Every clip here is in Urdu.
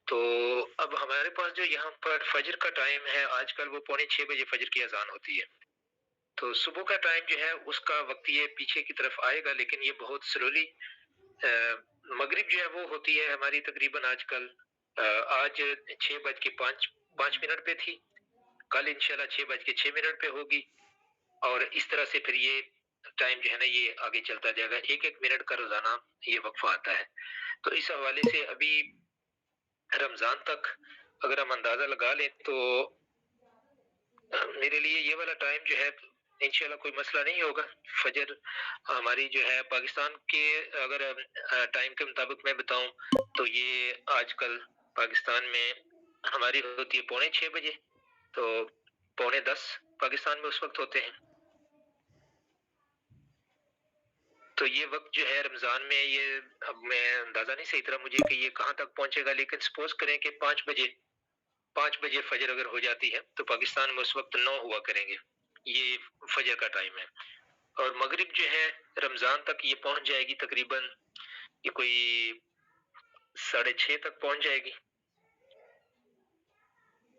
تو اب ہمارے پاس جو یہاں پر فجر کا ٹائم ہے آج کل وہ 5:45 فجر کی اذان ہوتی ہے. تو صبح کا ٹائم جو ہے اس کا وقت یہ پیچھے کی طرف آئے گا، لیکن یہ بہت سلولی. مغرب جو ہے وہ ہوتی ہے ہماری تقریباً آج کل آج 6:05 پہ تھی، کل انشاءاللہ 6:06 پہ ہوگی، اور اس طرح سے پھر یہ ٹائم جو ہے نا یہ آگے چلتا جائے گا، ایک ایک منٹ کا روزانہ یہ وقفہ آتا ہے. تو اس حوالے سے ابھی رمضان تک اگر ہم اندازہ لگا لیں تو میرے لیے یہ والا ٹائم جو ہے انشاءاللہ کوئی مسئلہ نہیں ہوگا. فجر ہماری جو ہے پاکستان کے اگر ٹائم کے مطابق میں بتاؤں تو یہ آج کل پاکستان میں ہماری ہوتی ہے 6:45، تو 9:45 پاکستان میں اس وقت ہوتے ہیں. تو یہ وقت جو ہے رمضان میں یہ اب میں اندازہ نہیں صحیح طرح مجھے کہ یہ کہاں تک پہنچے گا، لیکن سپوز کریں کہ 5 بجے فجر اگر ہو جاتی ہے تو پاکستان میں اس وقت 9 ہوا کریں گے، یہ فجر کا ٹائم ہے. اور مغرب جو ہے رمضان تک یہ پہنچ جائے گی تقریباً یہ کوئی 6:30 تک پہنچ جائے گی،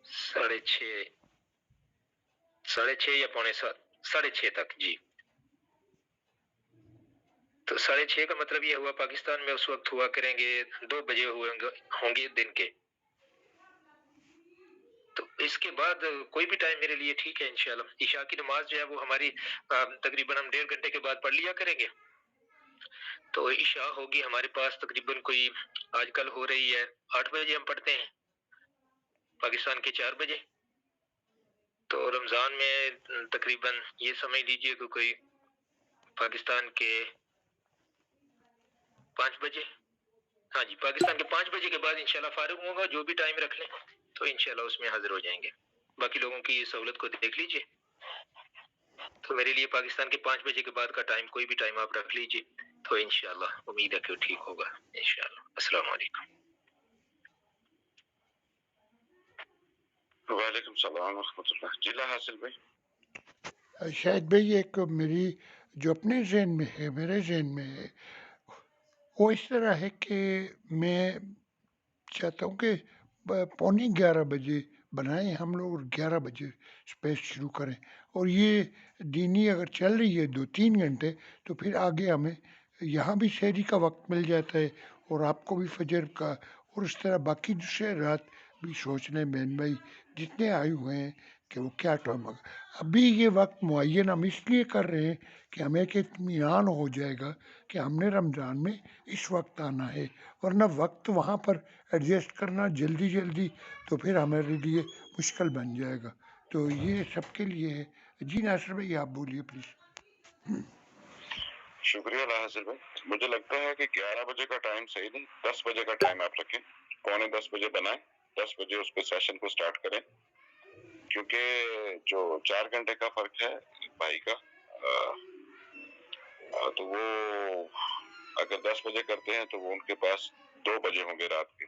6:30 6:30 یا 6:45 6:30 تک جی. تو 6:30 کا مطلب یہ ہوا پاکستان میں اس وقت ہوا کریں گے 2 بجے ہوں گے دن کے. تو اس کے بعد کوئی بھی ٹائم میرے لیے ٹھیک ہے انشاءاللہ. عشاء کی نماز جو ہے وہ ہماری تقریباً ہم 1.5 گھنٹے کے بعد پڑھ لیا کریں گے. تو عشاء ہوگی ہمارے پاس تقریباً کوئی آج کل ہو رہی ہے 8 بجے ہم پڑھتے ہیں، پاکستان کے 4 بجے. تو رمضان میں تقریباً یہ سمجھ لیجئے کہ کوئی پاکستان کے 5 بجے، ہاں جی پاکستان کے 5 بجے کے بعد انشاءاللہ فارغ ہوگا. جو بھی ٹائم رکھ لیں تو انشاءاللہ اس میں حاضر ہو جائیں گے. باقی لوگوں کی سہولت کو دیکھ لیجئے. تو میرے لیے پاکستان کے 5 بجے کے بعد کا ٹائم کوئی بھی ٹائم آپ رکھ لیجئے تو انشاءاللہ امید ہے کہ وہ ٹھیک ہوگا انشاءاللہ. السلام علیکم. وعلیکم السلام ورحمۃ اللہ. جی حاصل بھائی. شاہد بھائی ایک میری جو اپنے ذہن میں ہے، میرے ذہن میں ہے، وہ اس طرح ہے کہ میں چاہتا ہوں کہ 11:15 بنائیں ہم لوگ اور 11 بجے اسپیس شروع کریں. اور یہ دینی اگر چل رہی ہے 2-3 گھنٹے تو پھر آگے ہمیں یہاں بھی سحری کا وقت مل جاتا ہے اور آپ کو بھی فجر کا، اور اس طرح باقی دوسرے رات بھی سوچ لیں بہن بھائی جتنے آئے ہوئے ہیں کہ وہ کیا ٹائم ہوگا. ابھی یہ وقت معین ہم اس لیے کر رہے ہیں کہ ہمیں ایک اطمینان ہو جائے گا کہ ہم نے رمضان میں اس وقت آنا ہے، ورنہ وقت وہاں پر ایڈجسٹ کرنا جلدی جلدی تو پھر ہمارے لیے مشکل بن جائے گا. تو یہ سب کے لیے ہے. جی ناصر بھائی آپ بولیے پلیز. شکریہ حاصل بھائی. مجھے لگتا ہے کہ 11 بجے کا ٹائم صحیح نہیں، 10 بجے کا ٹائم آپ رکھیں، 9:45 بجے بنائیں، 10 بجے اس پہ سیشن کو سٹارٹ کریں، کیونکہ جو 4 گھنٹے کا فرق ہے بھائی کا تو وہ اگر 10 بجے کرتے ہیں تو وہ ان کے پاس 2 بجے ہوں گے رات کے.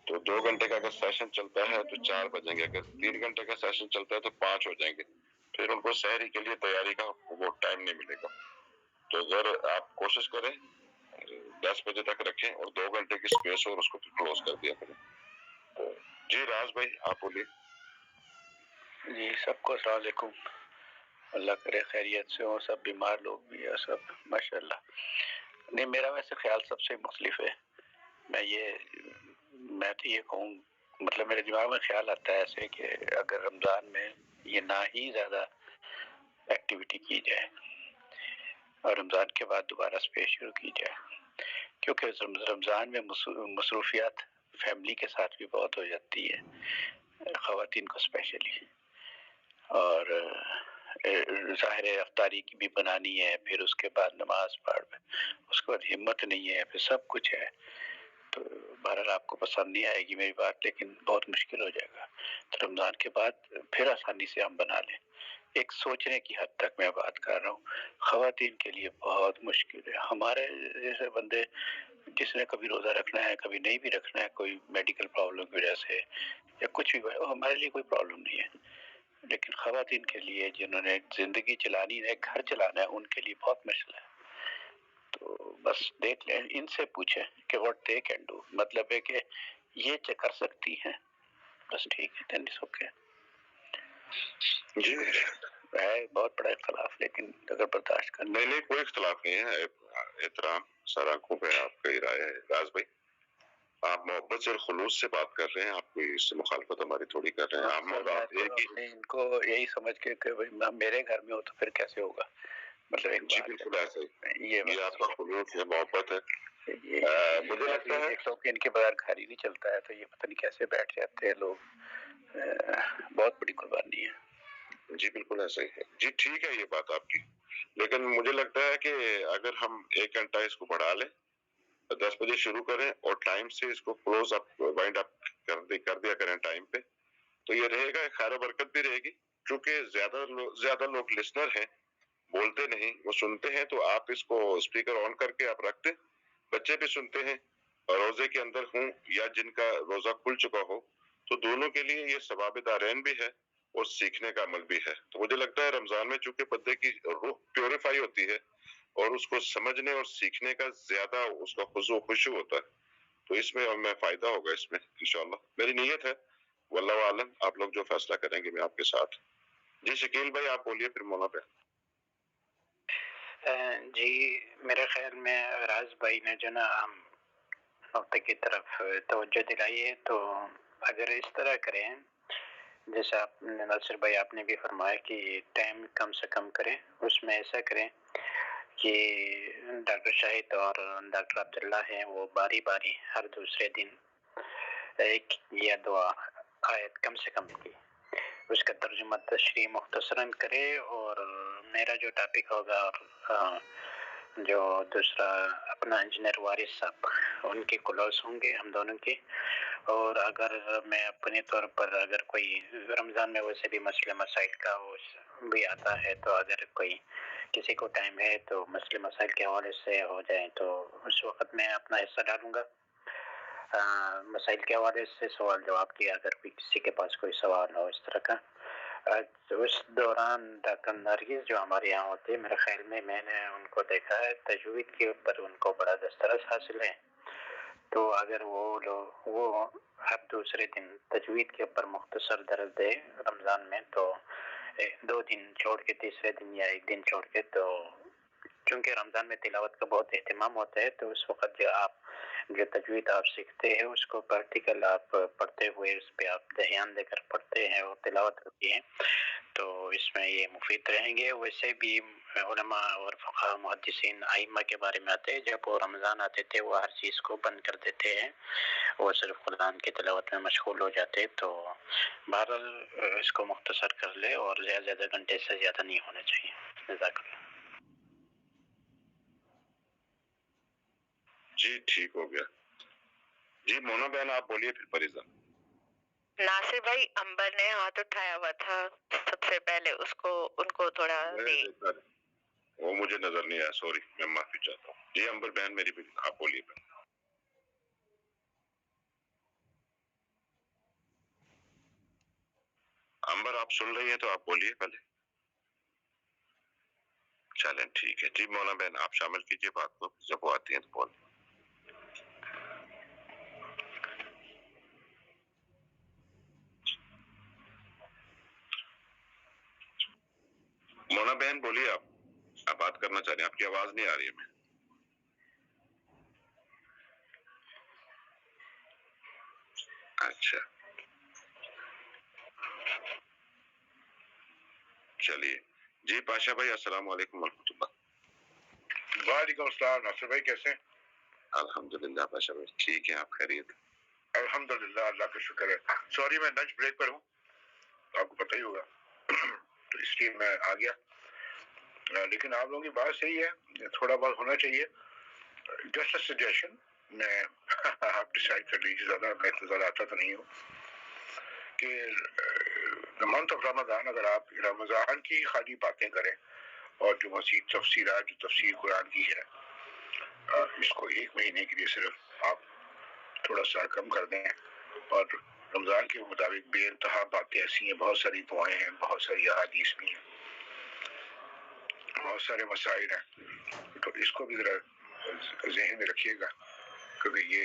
تو 2 گھنٹے کا اگر سیشن چلتا ہے تو 4 بجیں گے، اگر 3 گھنٹے کا سیشن چلتا ہے تو 5 ہو جائیں گے. پھر ان کو سحری کے لیے تیاری کا وہ ٹائم نہیں ملے گا. تو اگر آپ کوشش کریں 10 بجے تک رکھیں اور 2 گھنٹے کی اسپیس ہو اور اس کو پھر کلوز کر دیا کریں. تو جی راز بھائی آپ بولیے. جی سب کو السلام علیکم. اللہ کرے خیریت سے ہو، سب بیمار لوگ بھی ہیں سب ماشاء اللہ. نہیں میرا ویسے خیال سب سے مختلف ہے. میں تو یہ کہوں، مطلب میرے دماغ میں خیال آتا ہے ایسے کہ اگر رمضان میں یہ نہ ہی زیادہ ایکٹیویٹی کی جائے اور رمضان کے بعد دوبارہ اسپیس شروع کی جائے، کیونکہ رمضان میں مصروفیات فیملی کے ساتھ بھی بہت ہو جاتی ہے، خواتین کو اسپیشلی. اور ظاہر افطاری کی بھی بنانی ہے، پھر اس کے بعد نماز پڑھ، اس کے بعد ہمت نہیں ہے، پھر سب کچھ ہے. تو بہرحال آپ کو پسند نہیں آئے گی میری بات، لیکن بہت مشکل ہو جائے گا. تو رمضان کے بعد پھر آسانی سے ہم بنا لیں. ایک سوچنے کی حد تک میں بات کر رہا ہوں. خواتین کے لیے بہت مشکل ہے. ہمارے جیسے بندے جس نے کبھی روزہ رکھنا ہے کبھی نہیں بھی رکھنا ہے، کوئی میڈیکل پرابلم کی وجہ سے یا کچھ بھی، ہمارے لیے کوئی پرابلم نہیں ہے. لیکن خواتین کے لیے جنہوں نے زندگی چلانی ہے، گھر چلانا ہے، ان کے لیے بہت مشکل ہے. تو بس دیکھ لیں، ان سے پوچھیں کہ واٹ دے کین ڈو. مطلب ہے کہ یہ کر سکتی ہیں بس ٹھیک ہے دین اٹس اوکے. جی ہے بہت بڑا اختلاف لیکن اگر برداشت کر نہیں کوئی اختلاف نہیں ہے. احترام سر آنکھوں پہ آپ کا ہی رائے ہے. راز بھائی آپ محبت سے اور خلوص سے بات کر رہے ہیں, آپ کوئی اس سے مخالفت ہماری تھوڑی کر رہے ہیں. آپ ان کو یہی سمجھ کے کہ میرے گھر میں ہو تو پھر کیسے ہوگا, مطلب ایک جی بالکل ایسا ہی, یہ آپ کا خلوص ہے, محبت ہے. مجھے لگتا ہے دیکھ لو کہ ان کے بغیر گھر ہی نہیں چلتا ہے, تو یہ پتہ نہیں کیسے بیٹھ جاتے ہیں لوگ. بہت بڑی قربانی ہے. جی بالکل ایسا ہی ہے. جی ٹھیک ہے یہ بات آپ کی, لیکن مجھے لگتا ہے کہ اگر ہم 1 گھنٹہ اس کو بڑھا لیں, 10 بجے شروع کریں اور ٹائم سے اس کو کلوز اپ وائنڈ اپ کر دیا کریں ٹائم پہ, تو یہ رہے گا, خیر و برکت بھی رہے گی. کیونکہ زیادہ لوگ لسنر ہیں, بولتے نہیں, وہ سنتے ہیں. تو آپ اس کو اسپیکر آن کر کے آپ رکھ دیں, بچے بھی سنتے ہیں, روزے کے اندر ہوں یا جن کا روزہ کھل چکا ہو, تو دونوں کے لیے یہ ثواب دارین بھی ہے اور سیکھنے کا عمل بھی ہے. تو مجھے لگتا ہے رمضان میں چونکہ بندے کی روح پیوریفائی ہوتی ہے اور اس کو سمجھنے اور سیکھنے کا زیادہ اس کا خضوع و خشوع ہوتا ہے, تو اس میں ہمیں فائدہ ہوگا اس میں انشاءاللہ. میری نیت ہے, واللہ عالم, آپ لوگ جو فیصلہ کریں گے میں آپ کے ساتھ. جی شکیل بھائی آپ بولیے پھر مولا پہ. جی میرے خیال میں راز بھائی نے جو نا ہم نقطے کی طرف توجہ دلائی ہے, تو اگر اس طرح کریں جیسے آپ نے ناصر بھائی آپ نے بھی فرمایا کہ ٹائم کم سے کم کریں, اس میں ایسا کریں کہ ڈاکٹر شاہد اور ڈاکٹر عبداللہ ہیں وہ باری باری ہر دوسرے دن 1 یا 2 آیت کم سے کم کی اس کا ترجمہ تشریح مختصراً کرے, اور میرا جو ٹاپک ہوگا اور جو دوسرا اپنا انجینئر وارث صاحب ان کے کلوز ہوں گے ہم دونوں کے. اور اگر میں اپنے طور پر اگر کوئی رمضان میں ویسے بھی مسئلے مسائل کا بھی آتا ہے, تو اگر کوئی کسی کو ٹائم ہے تو مسئلے مسائل کے حوالے سے ہو جائیں تو اس وقت میں اپنا حصہ ڈالوں گا. مسائل کے حوالے سے سوال جواب کیا, اگر بھی کسی کے پاس کوئی سوال ہو اس طرح کا. اس دوران ڈاکٹر نرگس جو ہمارے یہاں ہوتے ہیں, میرے خیال میں نے ان کو دیکھا ہے تجوید کے اوپر ان کو بڑا دسترس حاصل ہے. تو اگر وہ ہر دوسرے دن تجوید کے اوپر مختصر درس دے رمضان میں, تو 2 دن چھوڑ کے تیسرے دن یا 1 دن چھوڑ کے, تو چونکہ رمضان میں تلاوت کا بہت اہتمام ہوتا ہے, تو اس وقت جو تجوید آپ سیکھتے ہیں اس کو پریکٹیکل آپ پڑھتے ہوئے اس پہ آپ دھیان دے کر پڑھتے ہیں اور تلاوت کرتے ہیں, تو اس میں یہ مفید رہیں گے. ویسے بھی علماء اور فقہ محدثین ائمہ کے بارے میں آتے ہیں, جب وہ رمضان آتے تھے وہ ہر چیز کو بند کر دیتے ہیں, وہ صرف قرآن کی تلاوت میں مشغول ہو جاتے. تو بہرحال اس کو مختصر کر لے اور زیادہ گھنٹے سے زیادہ نہیں ہونا چاہیے. جزاک اللہ. جی ٹھیک ہو گیا. جی مونا بہن آپ بولیے پھر فریضہ. ناصر بھائی امبر نے ہاتھ اٹھایا ہوا تھا سب سے پہلے, ان کو تھوڑا وہ مجھے نظر نہیں آیا, سوری, میں معافی چاہتا ہوں. جی امبر بہن میری بھی آپ بولیے بہن. امبر آپ سن رہی ہیں تو آپ بولیے پہلے. چلیں ٹھیک ہے. جی مونا بہن آپ شامل کیجیے بات کو, جب وہ آتی ہیں تو بول. مونا بہن بولیے, آپ بات کرنا چاہ رہے ہیں, آپ کی آواز نہیں آ رہی ہے. میں اچھا چلیے. جی پاشا بھائی السلام علیکم ورحمۃ اللہ. وعلیکم السلام. ناصر بھائی کیسے ہیں؟ الحمدللہ پاشا بھائی ٹھیک ہے, آپ خیریت؟ الحمدللہ اللہ کا شکر ہے. سوری میں لنچ بریک پر ہوں, آپ کو پتہ ہی ہوگا, تو اس لیے میں آ گیا. لیکن آپ لوگوں کی بات صحیح ہے, تھوڑا بہت ہونا چاہیے. جسٹ اے سجیشن, میں آپ ڈیسائڈ کر لیجیے, زیادہ میں زیادہ آتا تو نہیں ہوں کہ منتھ آف رمضان اگر آپ رمضان کی خالی باتیں کریں اور جو مزید تفسیرات جو تفسیر قرآن کی ہے اس کو 1 مہینے کے لیے صرف آپ تھوڑا سا کم کر دیں, اور رمضان کے مطابق بے انتہا باتیں ایسی ہیں, بہت ساری دعائیں ہیں, بہت ساری احادیث بھی ہیں, بہت سارے مسائل ہیں, تو اس کو بھی ذرا ذہن میں رکھیے گا, کیونکہ یہ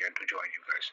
can to join you guys.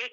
1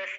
10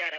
11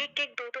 1-1, 2-2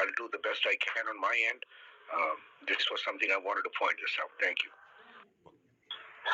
I'll do the best I can on my end. This was something I wanted to point this out. Thank you.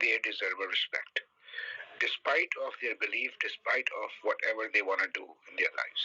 they deserve a respect despite of their belief, despite of whatever they want to do in their lives.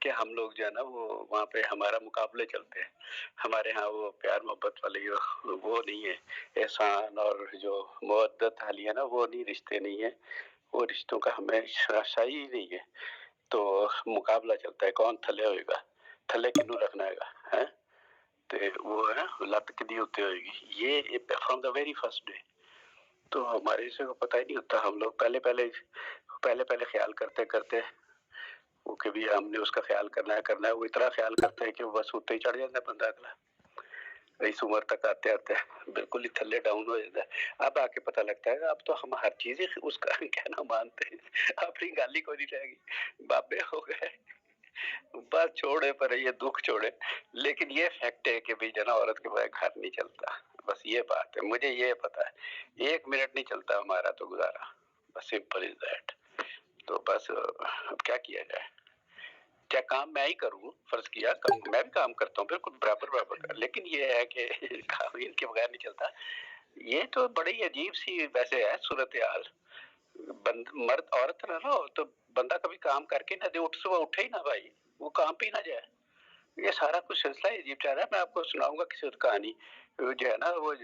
کہ ہم لوگ جو ہے نا وہ وہاں پہ ہمارا مقابلے چلتے ہیں. ہمارے ہاں وہ پیار محبت والی وہ نہیں ہے، احسان اور جو مودت حالی ہے نا وہ نہیں، رشتے نہیں ہیں، وہ رشتوں کا ہمیں شاہی نہیں ہے. تو مقابلہ چلتا ہے کون تھلے ہوئے گا، تھلے کنوں رکھنا ہے تو وہ ہے لت کدی ہوتی ہوئے گی. یہ from the very first day. تو ہمارے سے کو پتہ ہی نہیں ہوتا. ہم لوگ پہلے خیال کرتے وہ کہ بھی ہم نے اس کا خیال کرنا ہے. وہ اتنا خیال کرتے ہیں کہ بس اتنے ہی چڑھ جاتا ہے بندہ اگلا. اس عمر تک آتے بالکل ہی تھلے ڈاؤن ہو جاتا ہے. اب آ کے پتہ لگتا ہے اب تو ہم ہر چیز اس کا کہنا مانتے ہیں. اپنی گالی کو نہیں رہے گی، بابے ہو گئے بس چھوڑے پر یہ دکھ چھوڑے. لیکن یہ فیکٹ ہے کہ بھی جنا عورت کے بغیر گھر نہیں چلتا. بس یہ بات ہے، مجھے یہ پتا ہے 1 منٹ نہیں چلتا ہمارا تو گزارا. بس سمپل از دیٹ. تو بس اب کیا کیا جائے. کیا کام میں ہی کروں، فرض کیا میں بھی کام کرتا ہوں بالکل برابر، لیکن یہ ہے کہ کام ان کے بغیر نہیں چلتا. یہ تو بڑی عجیب سی ویسے ہے صورتحال. مرد عورت نہ ہو تو بندہ کبھی کام کر کے نہ دے، صبح اٹھے ہی نہ بھائی، وہ کام پہ ہی نہ جائے. یہ سارا کچھ سلسلہ عجیب چل رہا ہے. میں آپ کو سناؤں گا کسی اور کہانی جو ہے نا وہ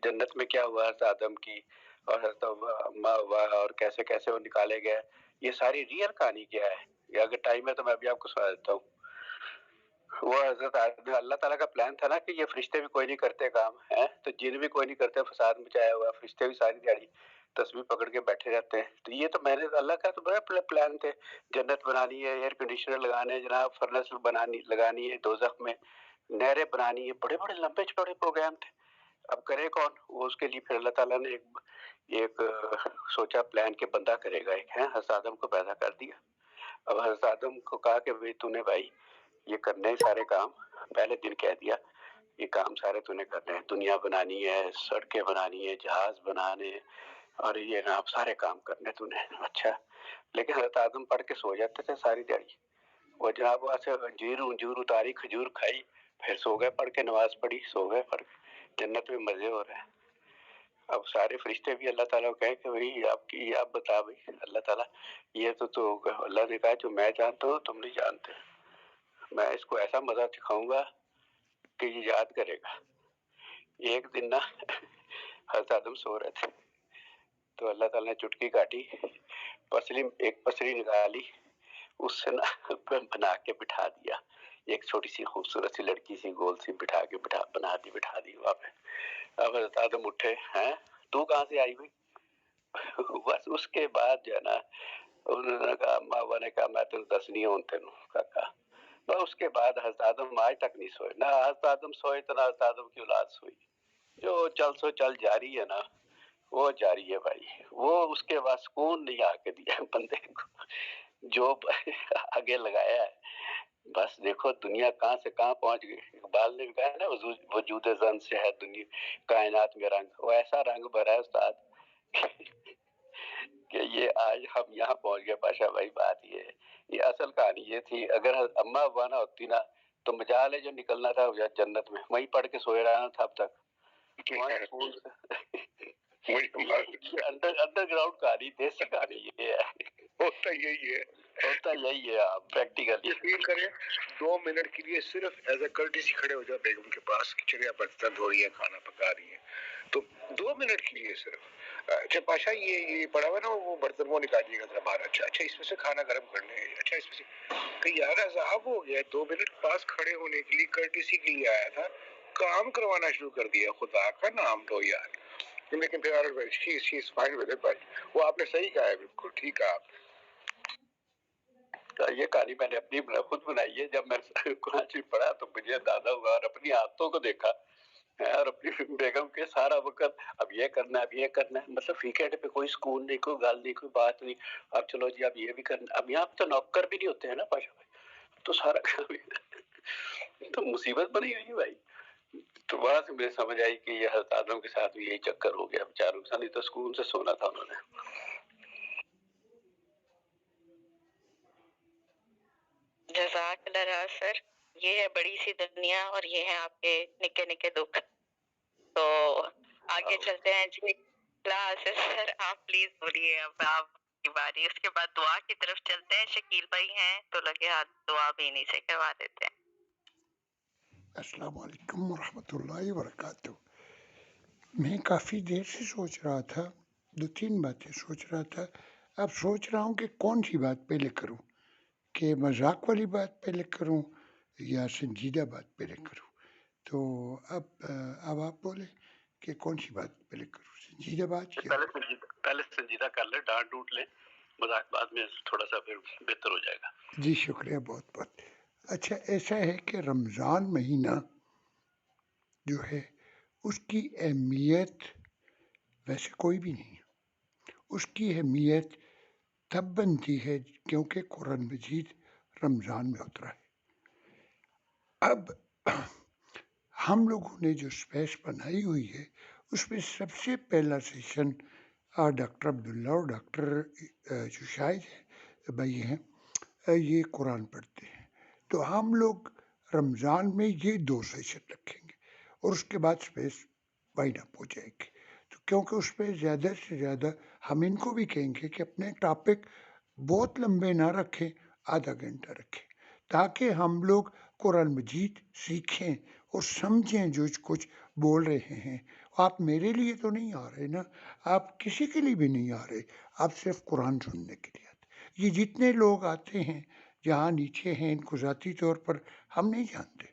جنت میں کیا ہوا حضرت آدم کی اور حضرت حوا اور کیسے کیسے وہ نکالے گئے. یہ ساری ریئل کہانی کیا ہے. یہ اگر ٹائم ہے تو میں ابھی آپ کو سنا دیتا ہوں. وہ حضرت اللہ تعالیٰ کا پلان تھا نا کہ یہ فرشتے بھی کوئی نہیں کرتے کام ہے تو جن بھی کوئی نہیں کرتے، فساد مچایا ہوا، فرشتے بھی ساری دیہڑی تسبیح پکڑ کے بیٹھے رہتے ہیں. تو یہ تو میں نے اللہ کا تو بڑا پلان تھے. جنت بنانی ہے، ایئر کنڈیشنر لگانے، جناب فرنس لگانی ہے، دوزخ میں نہریں بنانی ہے، بڑے بڑے لمبے چوڑے پروگرام تھے. اب کرے کون؟ وہ اس کے لیے پھر اللہ تعالیٰ نے ایک سوچا پلان کہ بندہ کرے گا. ایک ہے حضرت آدم کو پیدا کر دیا. اب حضرت آدم کو کہا کہ بھائی تو نے بھائی یہ کرنے سارے کام، پہلے دن کہہ دیا یہ کام سارے تو نے کرنے ہیں. دنیا بنانی ہے، سڑکیں بنانی ہے، جہاز بنانے اور یہ نا آپ سارے کام کرنے تو نے. اچھا، لیکن حضرت آدم پڑھ کے سو جاتے تھے ساری دیہڑی. وہ جناب وہاں سے انجیر اتاری، کھجور کھائی، پھر سو گئے پڑھ کے، نماز پڑھی، سو گئے پڑھ کے. جنت میں مزے ہو رہے ہیں. اب سارے فرشتے بھی اللہ تعالیٰ کو کہیں کہ بھائی آپ بتا بھائی اللہ تعالیٰ یہ تو اللہ نے کہا جو میں جانتا ہوں تم نہیں جانتے. میں اس کو ایسا مزہ دکھاؤں گا کہ یہ یاد کرے گا. ایک دن نا حضرت آدم سو رہے تھے تو اللہ تعالیٰ نے چٹکی کاٹی، ایک پسری نکالی، اس سے نا بنا کے بٹھا دیا. ایک چھوٹی سی خوبصورت سی لڑکی سی گول سی بٹھا دی وہاں پہ. اب حضرت آدم اٹھے، ہیں تو کہاں سے آئی ہوئی؟ بس اس کے بعد جو ہے نا انہوں نے کہا، ماں نے کہا میں تین دس نہیں ہوں تینوں کہا. بس اس کے بعد حضرت آدم آج تک نہیں سوئے. نہ حضرت آدم سوئے تو نہ حضرت آدم کی اولاد سوئی. جو چل جاری ہے نا وہ جاری ہے بھائی. وہ اس کے بعد سکون نہیں آ کے دیا بندے کو جو آگے لگایا ہے. بس دیکھو دنیا کہاں سے کہاں پہنچ گئی. اقبال نے بھی کہا نا وجود زن سے ہے دنیا کائنات میں رنگ. وہ ایسا رنگ بھرا ہے استاد کہ یہ آج ہم یہاں پہنچ گئے. پاشا بھائی بات یہ اصل کہانی یہ تھی. اگر اماں ابا نہ ہوتی نا تو مجال ہے جو نکلنا تھا جنت میں، وہیں پڑھ کے سوئے رہنا تھا اب تک. انڈر گراؤنڈ کہانی، دیسی کہانی یہ ہے. ہوتا یہی ہے پریکٹیکلی. یقین کریں 2 منٹ کے لیے صرف ایز اے کرٹیسی کھڑے ہو جاؤ بیگم کے پاس کہ چلے آپ برتن دھو رہی ہیں، کھانا پکا رہی ہیں، تو 2 منٹ کے لیے صرف. اچھا پاشا یہ پڑا ہوا نا وہ برتن وہ نکالیے گا ذرا باہر. اچھا اس میں سے کھانا گرم کر لیں. اچھا اس میں سے کہ یار عذاب ہو گیا. 2 منٹ پاس کھڑے ہونے کے لیے کرٹیسی کے لیے آیا تھا، کام کروانا شروع کر دیا. خدا کا نام لو یار. لیکن پھر فائن ود اٹ بھائی. وہ آپ نے صحیح کہا ہے، بالکل ٹھیک ہے. آپ یہ کہانی میں نے اپنی خود بنائی ہے. جب میں قرآن شریف پڑھا تو مجھے اندازہ ہوا اور اپنی عادتوں کو دیکھا اور اپنی بیگم کے سارا وقت اب یہ کرنا ہے. مطلب ویکینڈ پہ کوئی سکون نہیں، کوئی گال نہیں، کوئی بات نہیں. اب چلو جی اب یہ بھی کرنا. اب یہاں پہ تو نوکر بھی نہیں ہوتے ہیں نا پاشا بھائی، تو سارا کام تو مصیبت بنی ہوئی ہے بھائی. تو وہاں سے مجھے سمجھ آئی کہ یہ حضرت آدم کے ساتھ بھی یہی چکر ہو گیا بیچاروں کے ساتھ. نہیں تو سکون سے سونا تھا انہوں نے. جزاک اللہ سر. یہ ہے بڑی سی دنیا اور یہ ہے آپ کے نکے نکے دکھ. تو آگے چلتے ہیں جی. کلاس سر آپ پلیز بولیے. اب آپ کی باری. اس کے بعد دعا کی طرف چلتے ہیں. شکیل بھائی ہیں تو لگے ہاتھ دعا بھی انہیں سے کروا دیتے ہیں. السلام علیکم ورحمۃ اللہ وبرکاتہ. میں کافی دیر سے سوچ رہا تھا، 2-3 باتیں سوچ رہا تھا. اب سوچ رہا ہوں کہ کون سی بات پہلے کروں، کہ مذاق والی بات پہلے کروں یا سنجیدہ بات پہلے کروں. تو اب آپ بولیں کہ کون سی بات پہلے کروں، سنجیدہ بات یا پہلے سنجیدہ کر لیں، ڈانٹ ڈوٹ لیں، مذاق بعد میں تھوڑا سا پھر بہتر ہو جائے گا. جی شکریہ بہت بہت. اچھا ایسا ہے کہ رمضان مہینہ جو ہے اس کی اہمیت ویسے کوئی بھی نہیں ہے. اس کی اہمیت تب بنتی ہے کیونکہ قرآن مجید رمضان میں اترا ہے. اب ہم لوگوں نے جو اسپیس بنائی ہوئی ہے اس میں سب سے پہلا سیشن ڈاکٹر عبداللہ اور ڈاکٹر جو شاہد ہے بھائی ہیں یہ قرآن پڑھتے ہیں. تو ہم لوگ رمضان میں یہ 2 سیشن رکھیں گے اور اس کے بعد اسپیس وائنڈ اپ ہو جائے گی. تو کیونکہ اس پہ زیادہ سے زیادہ ہم ان کو بھی کہیں گے کہ اپنے ٹاپک بہت لمبے نہ رکھیں، آدھا گھنٹہ رکھیں تاکہ ہم لوگ قرآن مجید سیکھیں اور سمجھیں جو کچھ بول رہے ہیں. آپ میرے لیے تو نہیں آ رہے نا، آپ کسی کے لیے بھی نہیں آ رہے، آپ صرف قرآن سننے کے لیے آتے. یہ جتنے لوگ آتے ہیں جہاں نیچے ہیں ان کو ذاتی طور پر ہم نہیں جانتے.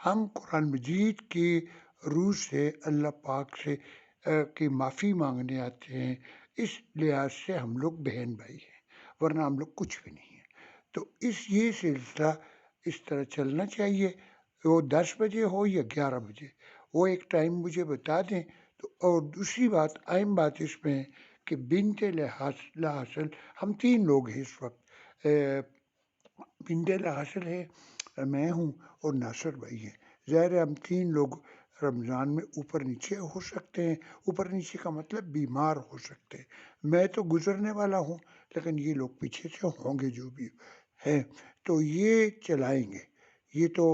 ہم قرآن مجید کی روح سے اللہ پاک سے کی معافی مانگنے آتے ہیں. اس لحاظ سے ہم لوگ بہن بھائی ہیں، ورنہ ہم لوگ کچھ بھی نہیں ہیں. تو یہ سلسلہ اس طرح چلنا چاہیے. وہ 10 بجے ہو یا 11 بجے، وہ ایک ٹائم مجھے بتا دیں. تو اور دوسری بات، اہم بات اس میں ہے کہ بنت لحاصل ہم 3 لوگ ہیں اس وقت. بنت لحاصل ہے، میں ہوں اور ناصر بھائی ہیں. ظاہر ہے ہم 3 لوگ رمضان میں اوپر نیچے ہو سکتے ہیں. اوپر نیچے کا مطلب بیمار ہو سکتے ہیں. میں تو گزرنے والا ہوں لیکن یہ لوگ پیچھے سے ہوں گے جو بھی ہے. تو یہ چلائیں گے. یہ تو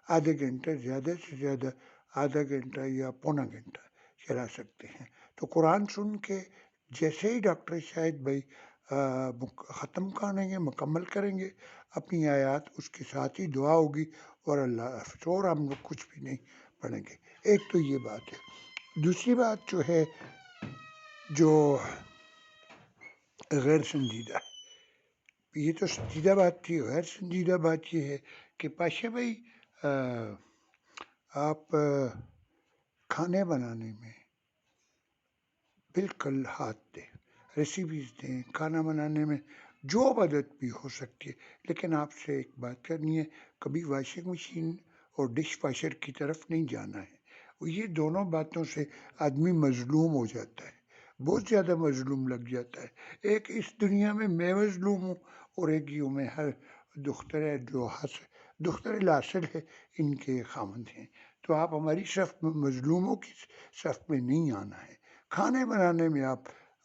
آدھے گھنٹہ، زیادہ سے زیادہ آدھا گھنٹہ یا پونا گھنٹہ چلا سکتے ہیں. تو قرآن سن کے جیسے ہی ڈاکٹر شاہد بھائی ختم کریں گے، مکمل کریں گے اپنی آیات، اس کے ساتھ ہی دعا ہوگی اور اللہ حافظ، اور ہم لوگ کچھ بھی نہیں پڑھیں گے. ایک تو یہ بات ہے. دوسری بات جو ہے جو غیر سنجیدہ ہے، یہ تو سنجیدہ بات تھی. غیر سنجیدہ بات یہ ہے کہ پاشا بھائی آپ کھانے بنانے میں بالکل ہاتھ دیں، ریسیپیز دیں کھانا بنانے میں جو مدد بھی ہو سکتی ہے. لیکن آپ سے ایک بات کرنی ہے، کبھی واشنگ مشین اور ڈش واشر کی طرف نہیں جانا ہے. یہ دونوں باتوں سے آدمی مظلوم ہو جاتا ہے، بہت زیادہ مظلوم لگ جاتا ہے. ایک اس دنیا میں مظلوم ہوں اور ایک یوں میں ہر دختر لاصل ہے ان کے خامند ہیں. تو آپ ہماری صف میں مظلوموں کی صف میں نہیں آنا ہے. کھانے بنانے میں آپ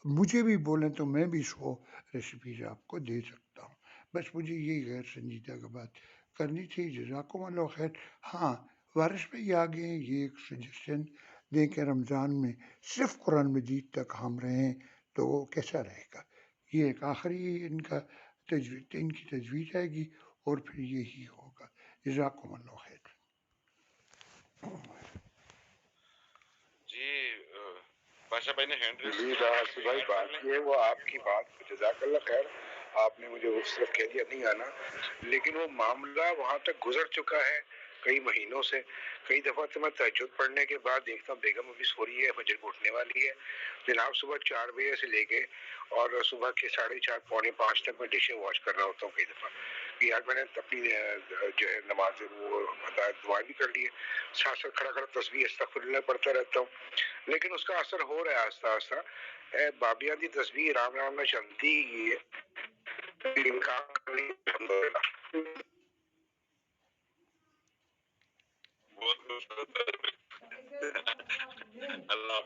مجھے بھی بولیں تو میں بھی 100 ریسیپیز آپ کو دے سکتا ہوں. بس مجھے یہی غیر سنجیدہ کا بات کرنی تھی. جزاکم اللہ خیر. ہاں وارث بھائی آگے یہ ایک سجیشن دیں کہ رمضان میں صرف قرآن مجید تک ہم رہیں تو وہ کیسا رہے گا. یہ ایک آخری ان کی تجویز آئے گی اور پھر یہی ہوگا. جزاکم اللہ خیر. جی بادشاہ بھائی نے ہینڈ ریز جی بھائی بات یہ ہے، وہ آپ کی بات جزاک اللہ خیر، آپ نے مجھے اس طرف کہہ دیا نہیں آنا، لیکن وہ معاملہ وہاں تک گزر چکا ہے کئی مہینوں سے. کئی دفعہ تو میں تہجد پڑھنے کے بعد دیکھتا ہوں بیگم ابھی سو رہی ہے، فجر کو اٹھنے والی ہے، جناب صبح 4 بجے سے لے کے اور صبح کے 4:30 پونے 5 تک میں ڈشیں واش کر رہا ہوتا ہوں. کئی دفعہ یار میں نے اپنی جو ہے نماز وہ دعا بھی کر لی ہے، ساتھ ساتھ کھڑا کھڑا تسبیح استغفر اللہ پڑھتا رہتا ہوں. لیکن اس کا اثر ہو رہا ہے آہستہ آہستہ. بابیاں دی تسبیح رام رام میں چلتی ہی ہے. اللہ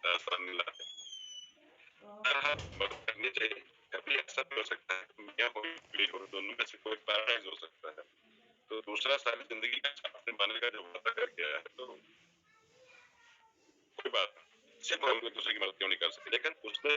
آسانی لائے کرنی چاہیے. کبھی ایسا بھی ہو سکتا ہے میاں ہو دونوں میں سے کوئی پیراڈائز ہو سکتا ہے. تو دوسرا ساری زندگی کا اپنے بنے کا جو وعدہ کر گیا ہے تو کوئی بات صرف ہم ایک دوسرے کی مدد کیوں نہیں کر سکتے. لیکن اس نے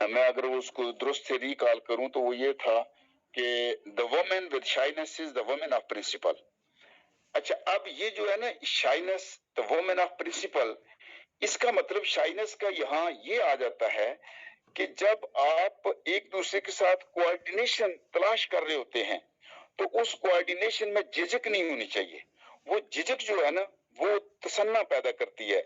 میں اگر اس کو درست سے ریکال کروں تو وہ یہ تھا کہ the woman with shyness is the woman of principle. اچھا اب یہ جو ہے نا shyness the woman of principle، اس کا مطلب shyness کا یہاں یہ آ جاتا ہے کہ جب آپ ایک دوسرے کے ساتھ کوآرڈینیشن تلاش کر رہے ہوتے ہیں تو اس کوآرڈینیشن میں جھجک نہیں ہونی چاہیے. وہ جھجک جو ہے نا وہ تسنا پیدا کرتی ہے.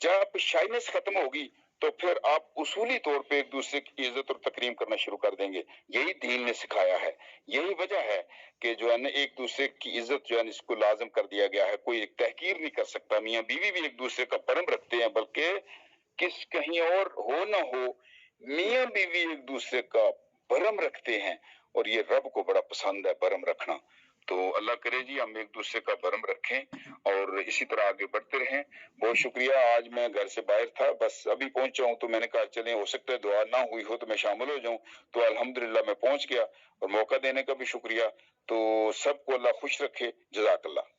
جب شائنس ختم ہوگی تو پھر آپ اصولی طور پہ ایک دوسرے کی عزت اور تکریم کرنا شروع کر دیں گے. یہی دین نے سکھایا ہے. یہی وجہ ہے کہ جو ہے نا ایک دوسرے کی عزت جو ہے اس کو لازم کر دیا گیا ہے. کوئی تحقیر نہیں کر سکتا. میاں بیوی بھی ایک دوسرے کا برم رکھتے ہیں، بلکہ کس کہیں اور ہو نہ ہو میاں بیوی ایک دوسرے کا برم رکھتے ہیں، اور یہ رب کو بڑا پسند ہے برم رکھنا. تو اللہ کرے جی ہم ایک دوسرے کا برم رکھیں اور اسی طرح آگے بڑھتے رہیں. بہت شکریہ. آج میں گھر سے باہر تھا، بس ابھی پہنچا ہوں تو میں نے کہا چلیں ہو سکتا ہے دعا نہ ہوئی ہو تو میں شامل ہو جاؤں. تو الحمدللہ میں پہنچ گیا، اور موقع دینے کا بھی شکریہ. تو سب کو اللہ خوش رکھے. جزاک اللہ.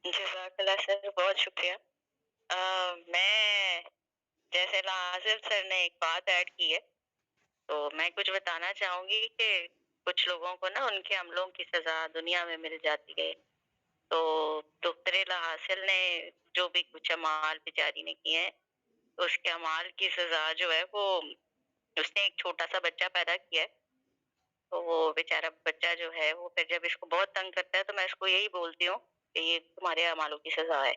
جزاک اللہ سر، بہت شکریہ. میں جیسے ناصر سر نے ایک بات ایڈ کی ہے تو میں کچھ بتانا چاہوں گی کہ کچھ لوگوں کو نا ان کے عملوں کی سزا دنیا میں مل جاتی ہے. تو دختر حاصل نے جو بھی کچھ اعمال بیچاری نے کیے ہیں، اس کے اعمال کی سزا جو ہے وہ اس نے ایک چھوٹا سا بچہ پیدا کیا ہے. تو وہ بیچارہ بچہ جو ہے وہ پھر جب اس کو بہت تنگ کرتا ہے تو میں اس کو یہی بولتی ہوں کہ یہ تمہارے اعمالوں کی سزا ہے.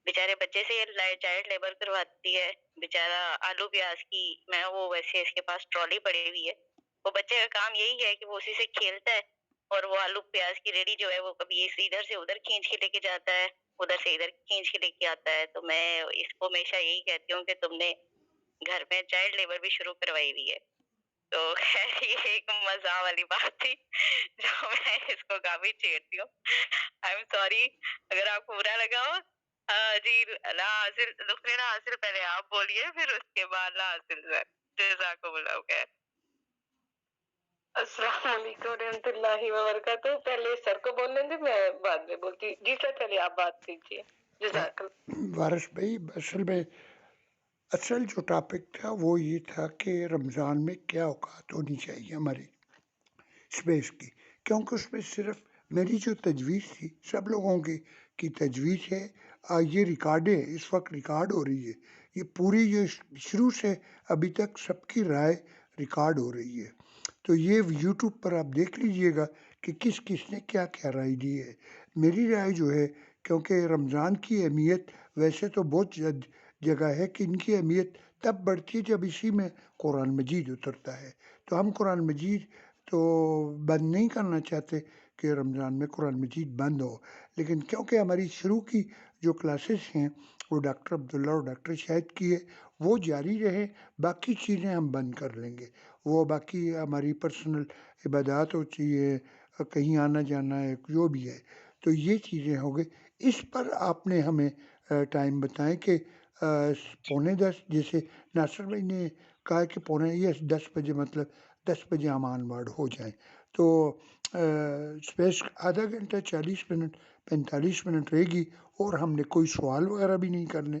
بیچارے بچے سے یہ چائلڈ لیبر کرواتی ہے. بیچارہ آلو پیاز کی میں وہ ویسے اس کے پاس ٹرالی پڑی ہوئی ہے. وہ بچے کا کام یہی ہے کہ وہ اسی سے کھیلتا ہے، اور وہ آلو پیاز کی ریڈی جو ہے وہ کبھی ادھر سے ادھر کھینچ کے لے کے جاتا ہے، ادھر سے ادھر کھینچ کے لے کے آتا ہے. تو میں اس کو ہمیشہ یہی کہتی ہوں کہ تم نے گھر میں چائلڈ لیبر بھی شروع کروائی ہوئی ہے. تو خیر یہ ایک مزاح والی بات تھی جو میں اس کو کافی چھیڑتی ہوں. آئی ایم سوری اگر آپ کو برا لگا ہو. جی لا حاصل دختر حاصل پہلے آپ بولیے، پھر اس کے بعد لا حاصل سر. جزاکم اللہ خیر. السلام علیکم ورحمۃ اللہ وبرکاتہ. پہلے سر کو بولنے دیں، میں بعد میں بولتی. جی سر پہلے آپ بات کیجیے. جزاک اللہ. وارث بھائی اصل جو ٹاپک تھا وہ یہ تھا کہ رمضان میں کیا اوقات ہونی چاہیے ہماری اسپیس کی، کیونکہ اس میں صرف میری جو تجویز تھی سب لوگوں کی تجویز ہے. یہ ریکارڈیں اس وقت ریکارڈ ہو رہی ہے، یہ پوری جو شروع سے ابھی تک سب کی رائے ریکارڈ ہو رہی ہے. تو یہ یوٹیوب پر آپ دیکھ لیجئے گا کہ کس کس نے کیا کیا رائے دی ہے. میری رائے جو ہے، کیونکہ رمضان کی اہمیت ویسے تو بہت جگہ ہے کہ ان کی اہمیت تب بڑھتی ہے جب اسی میں قرآن مجید اترتا ہے. تو ہم قرآن مجید تو بند نہیں کرنا چاہتے کہ رمضان میں قرآن مجید بند ہو، لیکن کیونکہ ہماری شروع کی جو کلاسز ہیں وہ ڈاکٹر عبداللہ اور ڈاکٹر شاہد کی ہے، وہ جاری رہے. باقی چیزیں ہم بند کر لیں گے. وہ باقی ہماری پرسنل عبادات ہوتی ہے، کہیں آنا جانا ہے، جو بھی ہے، تو یہ چیزیں ہو گئی. اس پر آپ نے ہمیں ٹائم بتائیں کہ 9:45، جیسے ناصر بھائی نے کہا کہ 10 بجے، مطلب 10 بجے ہم آن وارڈ ہو جائیں. تو اسپیس آدھا گھنٹہ 40 منٹ 45 منٹ رہے گی، اور ہم نے کوئی سوال وغیرہ بھی نہیں کرنے،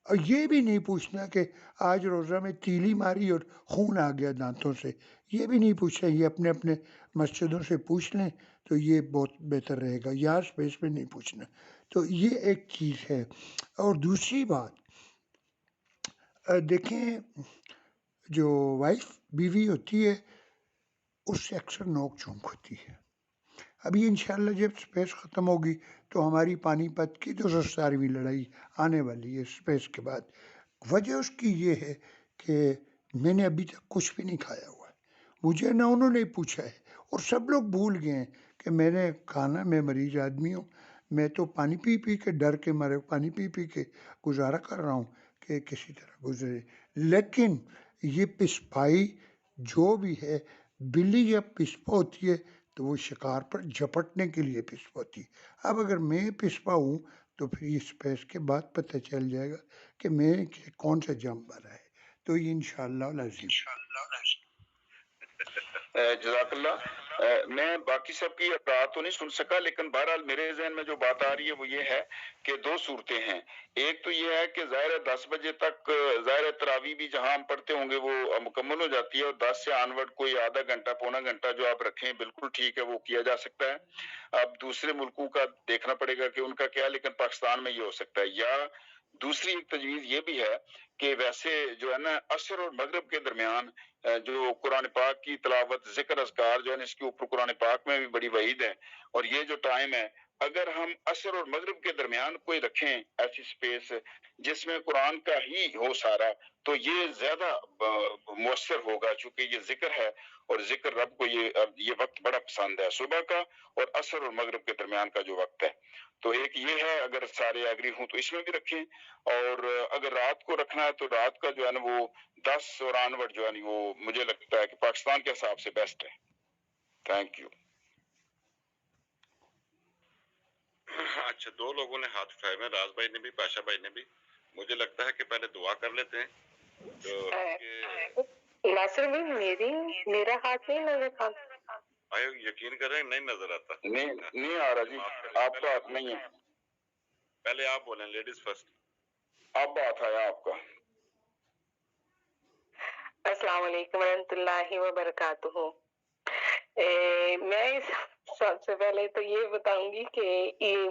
اور یہ بھی نہیں پوچھنا کہ آج روزہ میں تیلی ماری اور خون آ گیا دانتوں سے، یہ بھی نہیں پوچھنا. یہ اپنے اپنے مسجدوں سے پوچھ لیں تو یہ بہت بہتر رہے گا. یار اسپیس میں نہیں پوچھنا. تو یہ ایک چیز ہے. اور دوسری بات دیکھیں، جو وائف بیوی ہوتی ہے اس سے اکثر نوک جھونک ہوتی ہے. ابھی انشاءاللہ جب اسپیس ختم ہوگی تو ہماری پانی پت کی 217ویں لڑائی آنے والی ہے اسپیس کے بعد. وجہ اس کی یہ ہے کہ میں نے ابھی تک کچھ بھی نہیں کھایا ہوا ہے، مجھے نہ انہوں نے پوچھا ہے، اور سب لوگ بھول گئے ہیں کہ میں نے کھانا، میں مریض آدمی ہوں، میں تو پانی پی پی کے ڈر کے مارے پانی پی پی کے گزارا کر رہا ہوں کہ کسی طرح گزرے. لیکن یہ پسپائی جو بھی ہے، بلی جب پسپا ہوتی ہے تو وہ شکار پر جھپٹنے کے لیے پسپا ہوتی ہے. اب اگر میں پسپا ہوں تو پھر اس اسپیس کے بعد پتہ چل جائے گا کہ میں کون سا جام بھرا ہے. تو یہ انشاءاللہ العظیم. جزاک اللہ. میں باقی سب کی بات تو نہیں سن سکا، لیکن بہرحال میرے ذہن میں جو بات آ رہی ہے وہ یہ ہے کہ دو صورتیں ہیں. ایک تو یہ ہے کہ ظاہر 10 بجے تک ظاہر تراویح بھی جہاں ہم پڑھتے ہوں گے وہ مکمل ہو جاتی ہے، اور 10 سے آنورڈ کوئی آدھا گھنٹہ پونا گھنٹہ جو آپ رکھیں بالکل ٹھیک ہے، وہ کیا جا سکتا ہے. اب دوسرے ملکوں کا دیکھنا پڑے گا کہ ان کا کیا، لیکن پاکستان میں یہ ہو سکتا ہے. یا دوسری ایک تجویز یہ بھی ہے کہ ویسے جو ہے نا عصر اور مغرب کے درمیان جو قرآن پاک کی تلاوت ذکر اذکار جو ہے اس کے اوپر قرآن پاک میں بھی بڑی وعید ہے، اور یہ جو ٹائم ہے اگر ہم عصر اور مغرب کے درمیان کوئی رکھیں ایسی سپیس جس میں قرآن کا ہی ہو سارا، تو یہ زیادہ مؤثر ہوگا، چونکہ یہ ذکر ہے اور ذکر رب کو یہ وقت بڑا پسند ہے، صبح کا اور عصر اور مغرب کے درمیان کا جو وقت ہے. تو ایک یہ ہے، اگر سارے ایگری ہوں تو اس میں بھی رکھیں، اور اگر رات کو رکھنا ہے تو رات کا جو ہے نا وہ 10 اور آنورڈ جو ہے وہ مجھے لگتا ہے کہ پاکستان کے حساب سے بیسٹ ہے. Thank you. اچھا، دو لوگوں نے ہاتھ اٹھائے ہیں، راز بھائی نے بھی، پاشا بھائی نے بھی. مجھے لگتا ہے کہ پہلے دعا کر لیتے ہیں. تو ناصر بھائی میرا ہاتھ نہیں نظر آتا. آئے یقین کریں نہیں نظر آتا. نہیں آ رہا جی، آپ کا ہاتھ نہیں ہے. پہلے آپ بولیں، لیڈیز فرسٹ. اب ہاتھ آیا آپ کا. السلام علیکم ورحمۃ اللہ وبرکاتہ. میں سب سے پہلے تو یہ بتاؤں گی کہ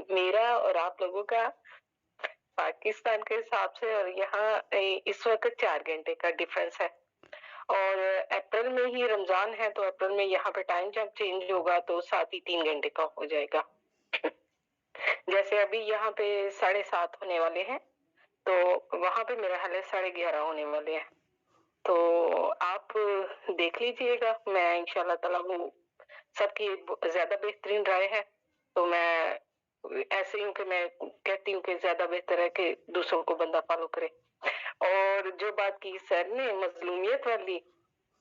میرا اور آپ لوگوں کا پاکستان کے حساب سے اور یہاں اس وقت 4 گھنٹے کا ڈیفرنس ہے، اور اپریل میں ہی رمضان ہے تو اپریل میں یہاں پہ ٹائم جب چینج ہوگا تو 3 گھنٹے کا ہو جائے گا. جیسے ابھی یہاں پہ 7:30 ہونے والے ہیں تو وہاں پہ میرا حال ہے 11:30 ہونے والے ہیں. تو آپ دیکھ لیجئے گا. میں انشاءاللہ تعالیٰ وہ سب کی زیادہ بہترین رائے ہے، تو میں ایسے ہی ہوں کہ میں کہتی ہوں کہ زیادہ بہتر ہے کہ دوسروں کو بندہ فالو کرے. اور جو بات کی سر نے مظلومیت والی،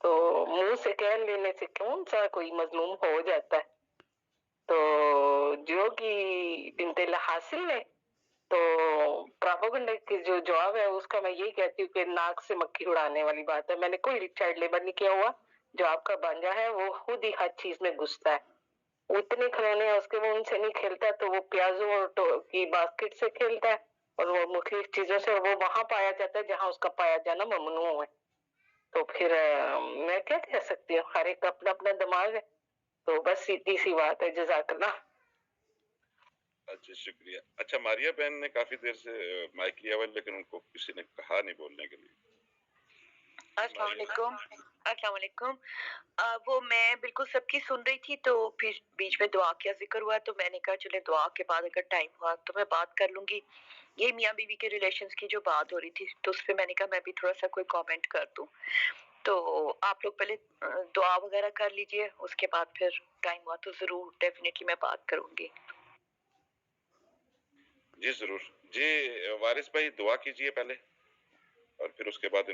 تو منہ سے کہہ لینے سے کون سا کوئی مظلوم ہو جاتا ہے. تو جو کہ بنت حاصل نے تو پراپوگنڈا کی جو جواب ہے اس کا میں یہی کہتی ہوں کہ ناک سے مکھی اڑانے والی بات ہے. میں نے کوئی چائلڈ لیبر نہیں کیا ہوا. جو آپ کا بانجا ہے وہ خود ہی ہر چیز میں گھستا ہے. وہ اتنے کھلونے ہیں اس کے، وہ ان سے نہیں کھیلتا تو وہ پیازوں اور کی باسکٹ سے کھیلتا ہے، اور وہ مختلف چیزوں سے وہ وہاں پایا جاتا ہے جہاں اس کا پایا جانا ممنوع ہے. تو پھر میں کیا کہہ سکتی ہوں، ہر ایک کا اپنا اپنا دماغ ہے. تو بس سیدھی سی بات ہے. جزاک اللہ. اچھا شکریہ. اچھا، ماریا بہن نے کافی دیر سے مائک لیا ہوا لیکن ان کو کسی نے کہا نہیں بولنے کے لیے. السلام علیکم. السلام علیکم. وہ میں بالکل سب کی سن رہی تھی تو پھر بیچ میں دعا کا ذکر ہوا تو میں نے کہا چلے دعا کے بعد اگر ٹائم ہوا تو میں بات کر لوں گی. یہ میاں بیوی کے ریلیشنز کی جو بات ہو رہی تھی تو اس پہ میں نے کہا میں بھی تھوڑا سا کوئی کامنٹ کر دوں. تو آپ لوگ پہلے دعا وغیرہ کر لیجئے، اس کے بعد پھر ٹائم ہوا تو ضرور ڈیفینیٹلی میں بات کروں گی. جی ضرور. جی وارث بھائی دعا کیجئے پہلے اور پھر اس کے بعد